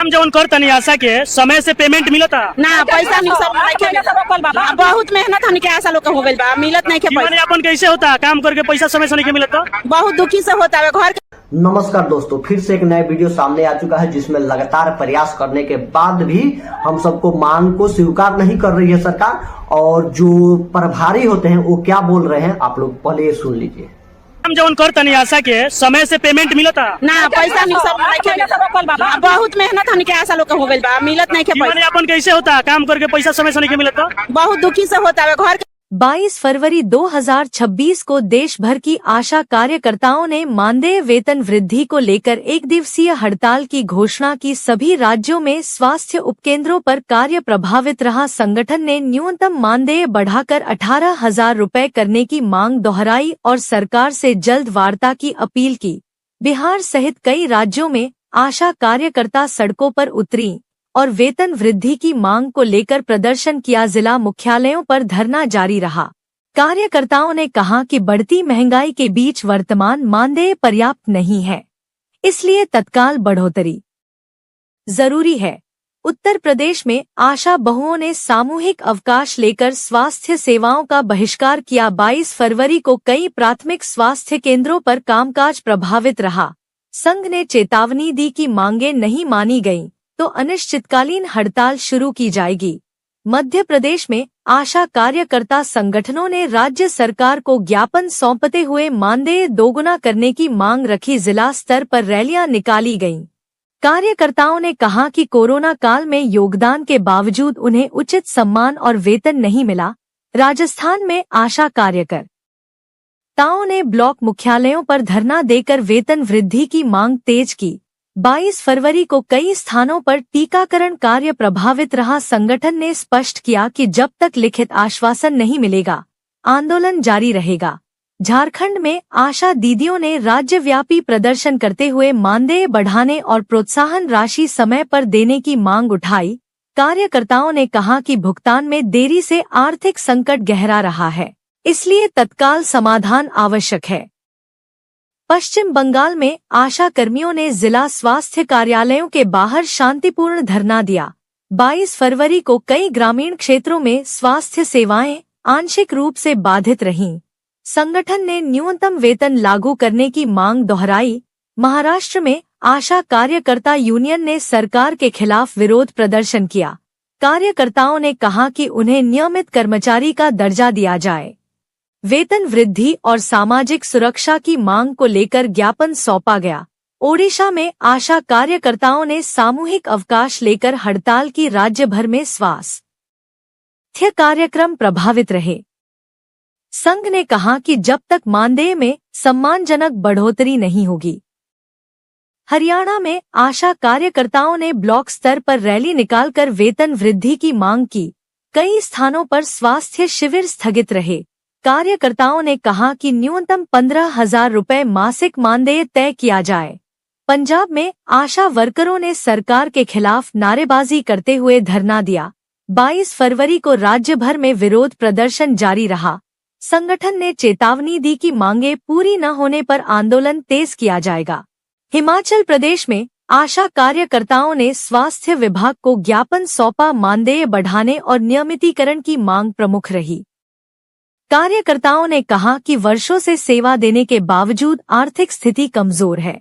हम जवन कर तनी आशा के समय से पेमेंट मिलता ना पैसा नहीं सब नहीं बहुत मेहनत हमने के आशा लोग हो गइल बा मिलत नहीं के जीवन पैसा यापन कैसे होता काम करके पैसा समय से नहीं मिलता। बहुत दुखी से होता है घर। नमस्कार दोस्तों, फिर से एक नया वीडियो सामने आ चुका है जिसमें लगातार प्रयास करने के बाद भी हम सबको मांग को स्वीकार नहीं कर रही है सरकार। और जो प्रभारी होते हैं वो क्या बोल रहे हैं आप लोग पहले ये सुन लीजिए। हम जवन कर तनी आशा के समय से पेमेंट मिलता ना पैसा नहीं सब नहीं बहुत मेहनत हमने के आशा लोग हो गइल बा मिलत नहीं के जीवन पैसा यापन कैसे होता काम करके पैसा समय से नहीं मिलता। बहुत दुखी से होता है घर। 22 फरवरी 2026 को देश भर की आशा कार्यकर्ताओं ने मानदेय वेतन वृद्धि को लेकर एक दिवसीय हड़ताल की घोषणा की। सभी राज्यों में स्वास्थ्य उपकेंद्रों पर कार्य प्रभावित रहा। संगठन ने न्यूनतम मानदेय बढ़ाकर 18,000 रुपए करने की मांग दोहराई और सरकार से जल्द वार्ता की अपील की। बिहार सहित कई राज्यों में आशा कार्यकर्ता सड़कों पर उतरी और वेतन वृद्धि की मांग को लेकर प्रदर्शन किया। जिला मुख्यालयों पर धरना जारी रहा। कार्यकर्ताओं ने कहा कि बढ़ती महंगाई के बीच वर्तमान मानदेय पर्याप्त नहीं है, इसलिए तत्काल बढ़ोतरी जरूरी है। उत्तर प्रदेश में आशा बहुओं ने सामूहिक अवकाश लेकर स्वास्थ्य सेवाओं का बहिष्कार किया। 22 फरवरी को कई प्राथमिक स्वास्थ्य केंद्रों पर कामकाज प्रभावित रहा। संघ ने चेतावनी दी कि मांगें नहीं मानी गईं तो अनिश्चितकालीन हड़ताल शुरू की जाएगी। मध्य प्रदेश में आशा कार्यकर्ता संगठनों ने राज्य सरकार को ज्ञापन सौंपते हुए मानदेय दोगुना करने की मांग रखी। जिला स्तर पर रैलियां निकाली गईं। कार्यकर्ताओं ने कहा कि कोरोना काल में योगदान के बावजूद उन्हें उचित सम्मान और वेतन नहीं मिला। राजस्थान में आशा कार्यकर्ताओं ने ब्लॉक मुख्यालयों पर धरना देकर वेतन वृद्धि की मांग तेज की। 22 फरवरी को कई स्थानों पर टीकाकरण कार्य प्रभावित रहा। संगठन ने स्पष्ट किया कि जब तक लिखित आश्वासन नहीं मिलेगा आंदोलन जारी रहेगा। झारखंड में आशा दीदियों ने राज्यव्यापी प्रदर्शन करते हुए मानदेय बढ़ाने और प्रोत्साहन राशि समय पर देने की मांग उठाई। कार्यकर्ताओं ने कहा कि भुगतान में देरी से आर्थिक संकट गहरा रहा है, इसलिए तत्काल समाधान आवश्यक है। पश्चिम बंगाल में आशा कर्मियों ने जिला स्वास्थ्य कार्यालयों के बाहर शांतिपूर्ण धरना दिया। 22 फरवरी को कई ग्रामीण क्षेत्रों में स्वास्थ्य सेवाएं आंशिक रूप से बाधित रहीं। संगठन ने न्यूनतम वेतन लागू करने की मांग दोहराई। महाराष्ट्र में आशा कार्यकर्ता यूनियन ने सरकार के खिलाफ विरोध प्रदर्शन किया। कार्यकर्ताओं ने कहा कि उन्हें नियमित कर्मचारी का दर्जा दिया जाए। वेतन वृद्धि और सामाजिक सुरक्षा की मांग को लेकर ज्ञापन सौंपा गया। ओडिशा में आशा कार्यकर्ताओं ने सामूहिक अवकाश लेकर हड़ताल की। राज्य भर में स्वास्थ्य कार्यक्रम प्रभावित रहे। संघ ने कहा कि जब तक मानदेय में सम्मानजनक बढ़ोतरी नहीं होगी। हरियाणा में आशा कार्यकर्ताओं ने ब्लॉक स्तर पर रैली निकालकर वेतन वृद्धि की मांग की। कई स्थानों पर स्वास्थ्य शिविर स्थगित रहे। कार्यकर्ताओं ने कहा कि न्यूनतम 15,000 रुपए मासिक मानदेय तय किया जाए। पंजाब में आशा वर्करों ने सरकार के खिलाफ नारेबाजी करते हुए धरना दिया। 22 फरवरी को राज्य भर में विरोध प्रदर्शन जारी रहा। संगठन ने चेतावनी दी कि मांगे पूरी न होने पर आंदोलन तेज किया जाएगा। हिमाचल प्रदेश में आशा कार्यकर्ताओं ने स्वास्थ्य विभाग को ज्ञापन सौंपा। मानदेय बढ़ाने और नियमितीकरण की मांग प्रमुख रही। कार्यकर्ताओं ने कहा कि वर्षों से सेवा देने के बावजूद आर्थिक स्थिति कमजोर है।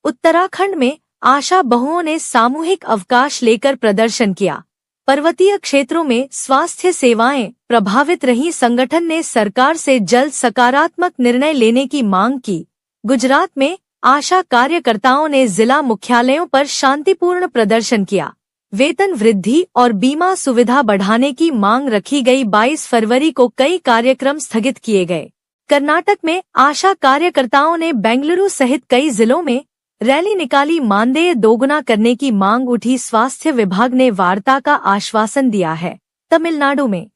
उत्तराखंड में आशा बहुओं ने सामूहिक अवकाश लेकर प्रदर्शन किया। पर्वतीय क्षेत्रों में स्वास्थ्य सेवाएं प्रभावित रहीं। संगठन ने सरकार से जल्द सकारात्मक निर्णय लेने की मांग की। गुजरात में आशा कार्यकर्ताओं ने जिला मुख्यालयों पर शांतिपूर्ण प्रदर्शन किया। वेतन वृद्धि और बीमा सुविधा बढ़ाने की मांग रखी गई। 22 फरवरी को कई कार्यक्रम स्थगित किए गए। कर्नाटक में आशा कार्यकर्ताओं ने बेंगलुरु सहित कई जिलों में रैली निकाली। मानदेय दोगुना करने की मांग उठी। स्वास्थ्य विभाग ने वार्ता का आश्वासन दिया है। तमिलनाडु में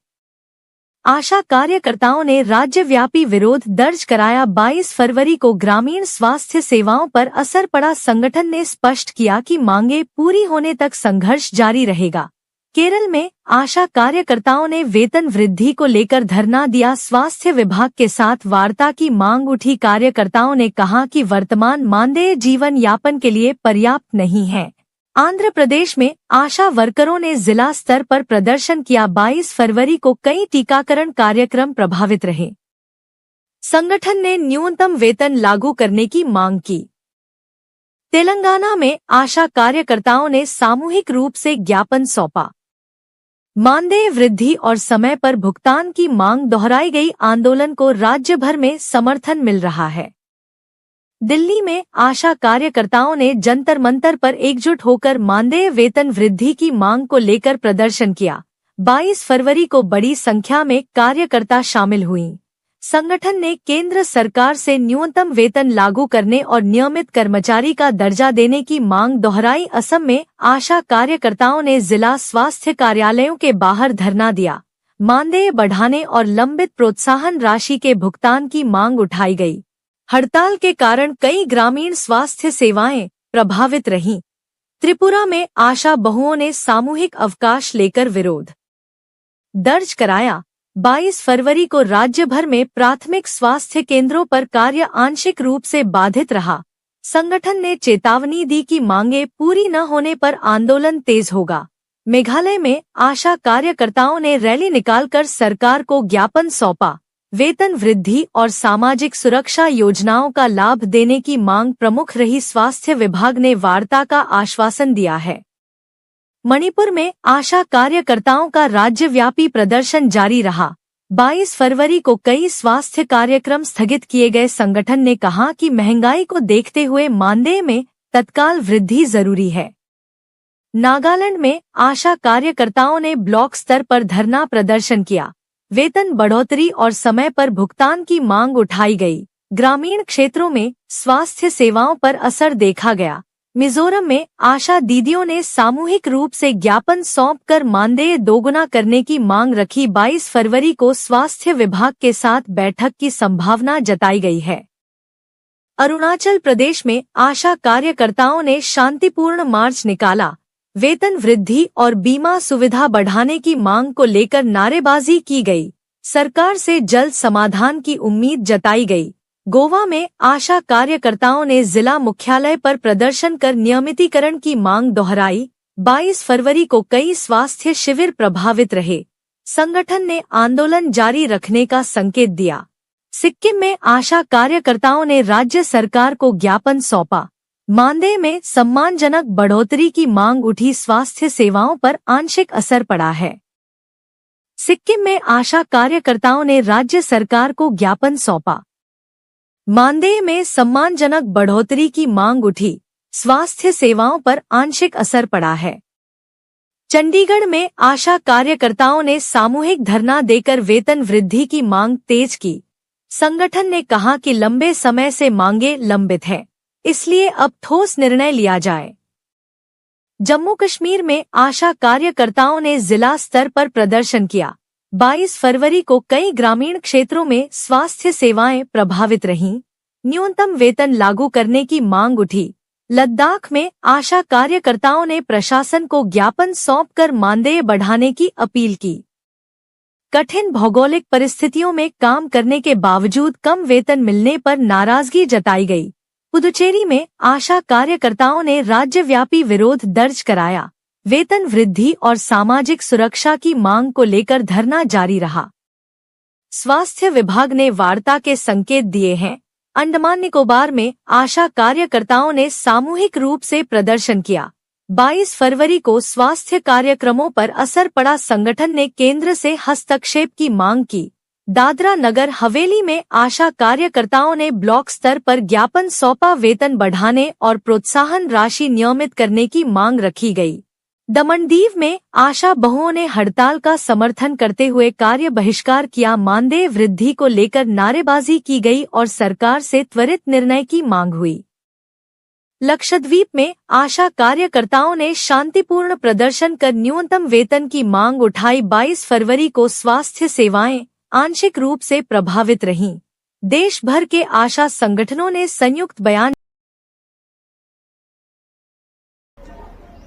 आशा कार्यकर्ताओं ने राज्यव्यापी विरोध दर्ज कराया। 22 फरवरी को ग्रामीण स्वास्थ्य सेवाओं पर असर पड़ा। संगठन ने स्पष्ट किया कि मांगे पूरी होने तक संघर्ष जारी रहेगा। केरल में आशा कार्यकर्ताओं ने वेतन वृद्धि को लेकर धरना दिया। स्वास्थ्य विभाग के साथ वार्ता की मांग उठी। कार्यकर्ताओं ने कहा कि वर्तमान मानदेय जीवन यापन के लिए पर्याप्त नहीं है, आंध्र प्रदेश में आशा वर्करों ने जिला स्तर पर प्रदर्शन किया। 22 फरवरी को कई टीकाकरण कार्यक्रम प्रभावित रहे। संगठन ने न्यूनतम वेतन लागू करने की मांग की। तेलंगाना में आशा कार्यकर्ताओं ने सामूहिक रूप से ज्ञापन सौंपा। मानदेय वृद्धि और समय पर भुगतान की मांग दोहराई गई। आंदोलन को राज्य भर में समर्थन मिल रहा है। दिल्ली में आशा कार्यकर्ताओं ने जंतर मंतर पर एकजुट होकर मानदेय वेतन वृद्धि की मांग को लेकर प्रदर्शन किया। 22 फरवरी को बड़ी संख्या में कार्यकर्ता शामिल हुई। संगठन ने केंद्र सरकार से न्यूनतम वेतन लागू करने और नियमित कर्मचारी का दर्जा देने की मांग दोहराई। असम में आशा कार्यकर्ताओं ने जिला स्वास्थ्य कार्यालयों के बाहर धरना दिया। मानदेय बढ़ाने और लंबित प्रोत्साहन राशि के भुगतान की मांग उठाई गई। हड़ताल के कारण कई ग्रामीण स्वास्थ्य सेवाएं प्रभावित रहीं। त्रिपुरा में आशा बहुओं ने सामूहिक अवकाश लेकर विरोध दर्ज कराया। 22 फरवरी को राज्य भर में प्राथमिक स्वास्थ्य केंद्रों पर कार्य आंशिक रूप से बाधित रहा। संगठन ने चेतावनी दी कि मांगे पूरी न होने पर आंदोलन तेज होगा। मेघालय में आशा कार्यकर्ताओं ने रैली निकालकर सरकार को ज्ञापन सौंपा। वेतन वृद्धि और सामाजिक सुरक्षा योजनाओं का लाभ देने की मांग प्रमुख रही। स्वास्थ्य विभाग ने वार्ता का आश्वासन दिया है। मणिपुर में आशा कार्यकर्ताओं का राज्यव्यापी प्रदर्शन जारी रहा। 22 फरवरी को कई स्वास्थ्य कार्यक्रम स्थगित किए गए। संगठन ने कहा कि महंगाई को देखते हुए मानदेय में तत्काल वृद्धि जरूरी है। नागालैंड में आशा कार्यकर्ताओं ने ब्लॉक स्तर पर धरना प्रदर्शन किया। वेतन बढ़ोतरी और समय पर भुगतान की मांग उठाई गई। ग्रामीण क्षेत्रों में स्वास्थ्य सेवाओं पर असर देखा गया। मिजोरम में आशा दीदियों ने सामूहिक रूप से ज्ञापन सौंपकर मानदेय दोगुना करने की मांग रखी। 22 फरवरी को स्वास्थ्य विभाग के साथ बैठक की संभावना जताई गई है। अरुणाचल प्रदेश में आशा कार्यकर्ताओं ने शांतिपूर्ण मार्च निकाला। वेतन वृद्धि और बीमा सुविधा बढ़ाने की मांग को लेकर नारेबाजी की गई। सरकार से जल्द समाधान की उम्मीद जताई गई। गोवा में आशा कार्यकर्ताओं ने जिला मुख्यालय पर प्रदर्शन कर नियमितीकरण की मांग दोहराई। 22 फरवरी को कई स्वास्थ्य शिविर प्रभावित रहे। संगठन ने आंदोलन जारी रखने का संकेत दिया। सिक्किम में आशा कार्यकर्ताओं ने राज्य सरकार को ज्ञापन सौंपा। मानदेय में सम्मानजनक बढ़ोतरी की मांग उठी। स्वास्थ्य सेवाओं पर आंशिक असर पड़ा है। सिक्किम में आशा कार्यकर्ताओं ने राज्य सरकार को ज्ञापन सौंपा। मानदेय में सम्मानजनक बढ़ोतरी की मांग उठी। स्वास्थ्य सेवाओं पर आंशिक असर पड़ा है। चंडीगढ़ में आशा कार्यकर्ताओं ने सामूहिक धरना देकर वेतन वृद्धि की मांग तेज की। संगठन ने कहा कि लंबे समय से मांगे लंबित है, इसलिए अब ठोस निर्णय लिया जाए। जम्मू कश्मीर में आशा कार्यकर्ताओं ने जिला स्तर पर प्रदर्शन किया। 22 फरवरी को कई ग्रामीण क्षेत्रों में स्वास्थ्य सेवाएं प्रभावित रहीं। न्यूनतम वेतन लागू करने की मांग उठी। लद्दाख में आशा कार्यकर्ताओं ने प्रशासन को ज्ञापन सौंपकर मानदेय बढ़ाने की अपील की। कठिन भौगोलिक परिस्थितियों में काम करने के बावजूद कम वेतन मिलने पर नाराजगी जताई गई। पुदुचेरी में आशा कार्यकर्ताओं ने राज्यव्यापी विरोध दर्ज कराया। वेतन वृद्धि और सामाजिक सुरक्षा की मांग को लेकर धरना जारी रहा। स्वास्थ्य विभाग ने वार्ता के संकेत दिए हैं। अंडमान निकोबार में आशा कार्यकर्ताओं ने सामूहिक रूप से प्रदर्शन किया। 22 फरवरी को स्वास्थ्य कार्यक्रमों पर असर पड़ा। संगठन ने केंद्र से हस्तक्षेप की मांग की। दादरा नगर हवेली में आशा कार्यकर्ताओं ने ब्लॉक स्तर पर ज्ञापन सौंपा। वेतन बढ़ाने और प्रोत्साहन राशि नियमित करने की मांग रखी गई। दमनदीव में आशा बहुओं ने हड़ताल का समर्थन करते हुए कार्य बहिष्कार किया। मानदेय वृद्धि को लेकर नारेबाजी की गई और सरकार से त्वरित निर्णय की मांग हुई। लक्षद्वीप में आशा कार्यकर्ताओं ने शांतिपूर्ण प्रदर्शन कर न्यूनतम वेतन की मांग उठाई। 22 फरवरी को स्वास्थ्य सेवाएं आंशिक रूप से प्रभावित रहीं। देश भर के आशा संगठनों ने संयुक्त बयान।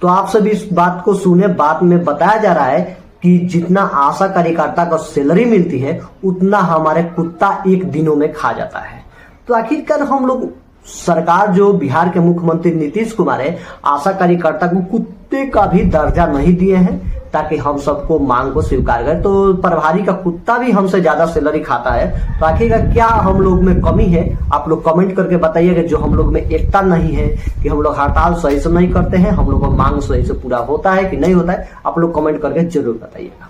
तो आप सभी इस बात को सुने। बात में बताया जा रहा है कि जितना आशा कार्यकर्ता को सैलरी मिलती है उतना हमारे कुत्ता एक दिनों में खा जाता है। तो आखिरकार हम लोग सरकार जो बिहार के मुख्यमंत्री नीतीश कुमार है, आशा कार्यकर्ता को कुत्ते का भी दर्जा नहीं दिए हैं ताकि हम सबको मांग को स्वीकार करें। तो प्रभारी का कुत्ता भी हमसे ज्यादा सैलरी खाता है। तो आखिरकार क्या हम लोग में कमी है, आप लोग कमेंट करके बताइएगा। जो हम लोग में एकता नहीं है कि हम लोग हड़ताल सही से नहीं करते हैं, हम लोग का मांग सही से पूरा होता है कि नहीं होता है, आप लोग कमेंट करके जरूर बताइएगा।